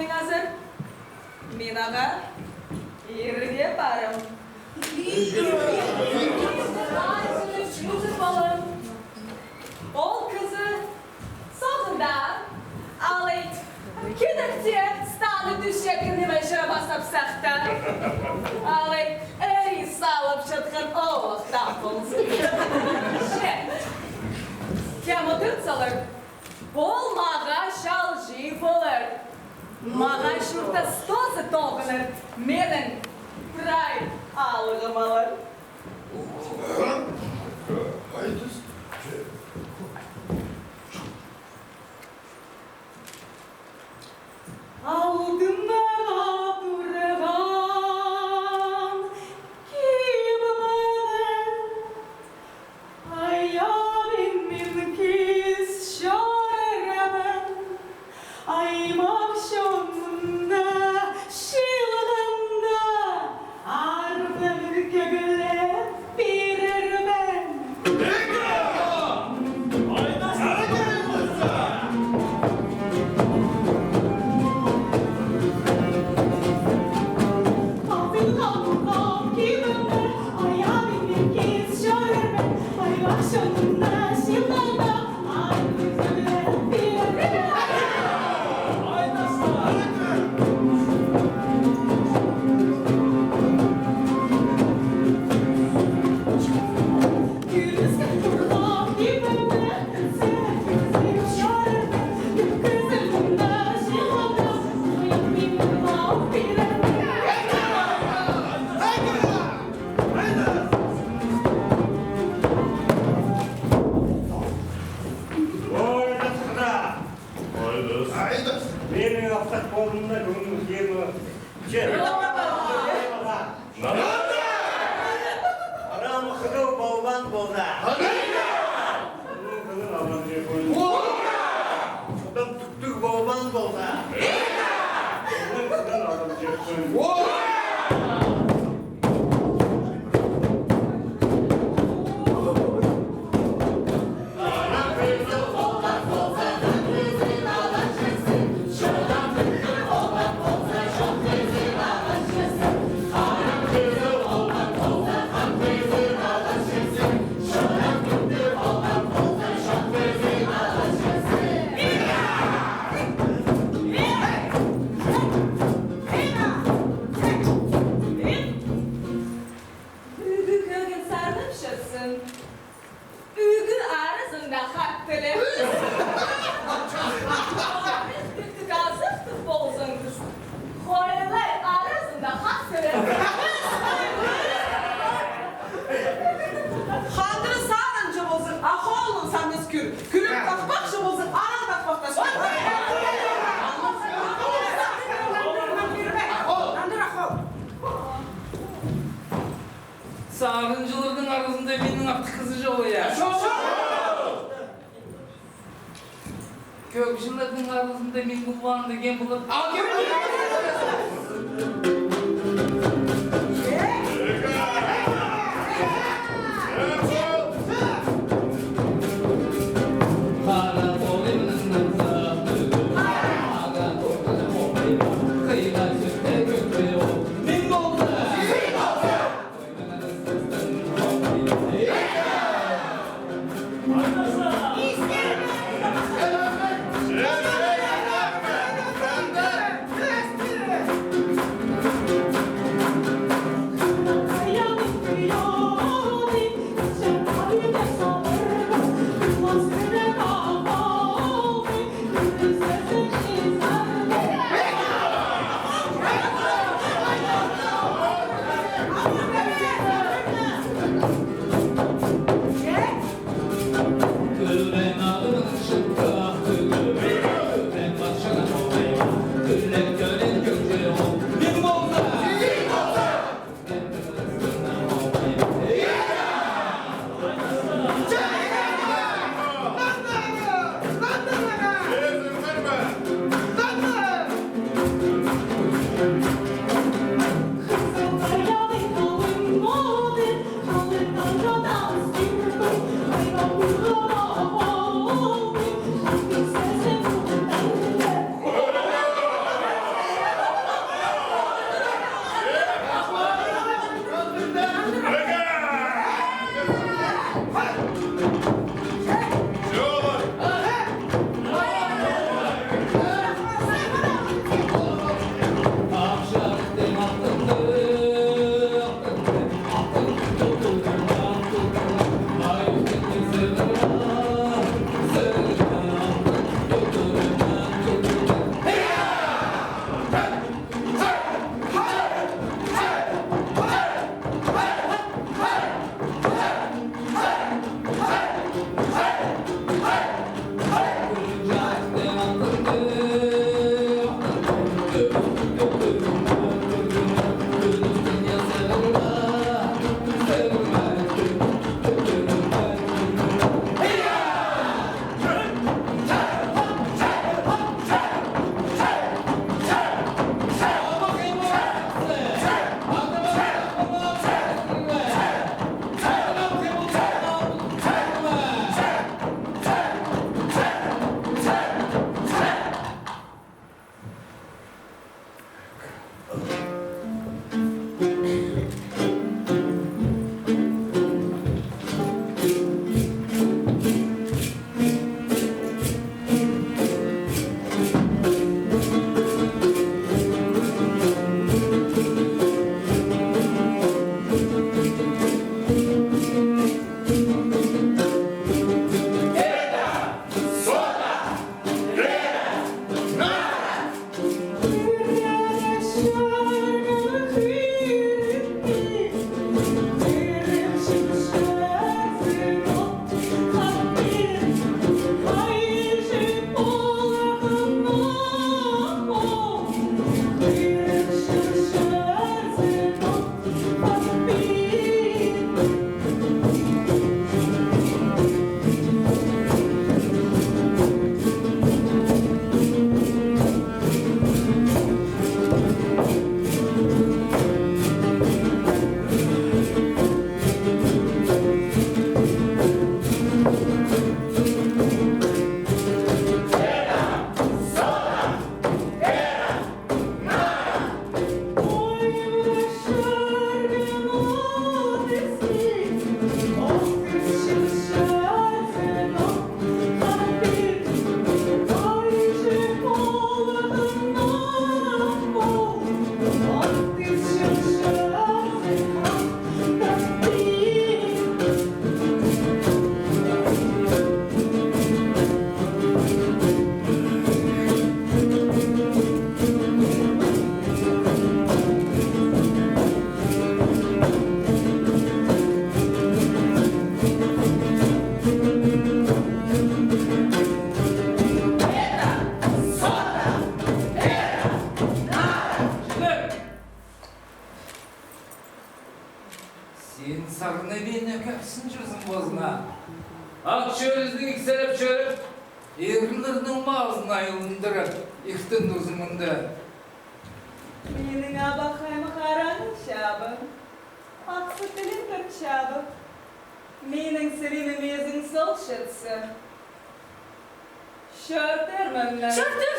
Mending hazır. Minaga. İrge barım. Yüzü balım. Ol kızı. Sonunda. Alayt. Gidikçe stanı düşecekini ve şarabasap sakta. Alayt. Eri salıp çıtkın o vaktan olsun. Kema tutsalar. Bol mağa şalcı bulur. Mağa şurta stoza tokanır. Meden pray ağlamalar. Aldım bana durağım kim bana ayağımın kız şarabım aymak şonunda şılığında ardım gögüle birir ben. Benim hafta kolumda gönül yemi. Anam kıdı bolban bolda. Bunun kıdı aman diye koydu. Adam tuttuk bolban bolda. Bunun kıdı aman diye koydu. Sağırıncılığın arasında benim aklı kızıcı oluyor. Gökçülükün arasında benim kulağım degen bulup... Ak çörüzün ikselep çörüp, eğrilirдің ağzına yılındırıp, iktın uzumunda. Mening abakayma karanın şabı. Aksı dilin kırk şabı. Mening sevimimizin sol şıtsı. Şörtürmümle. Şörtür,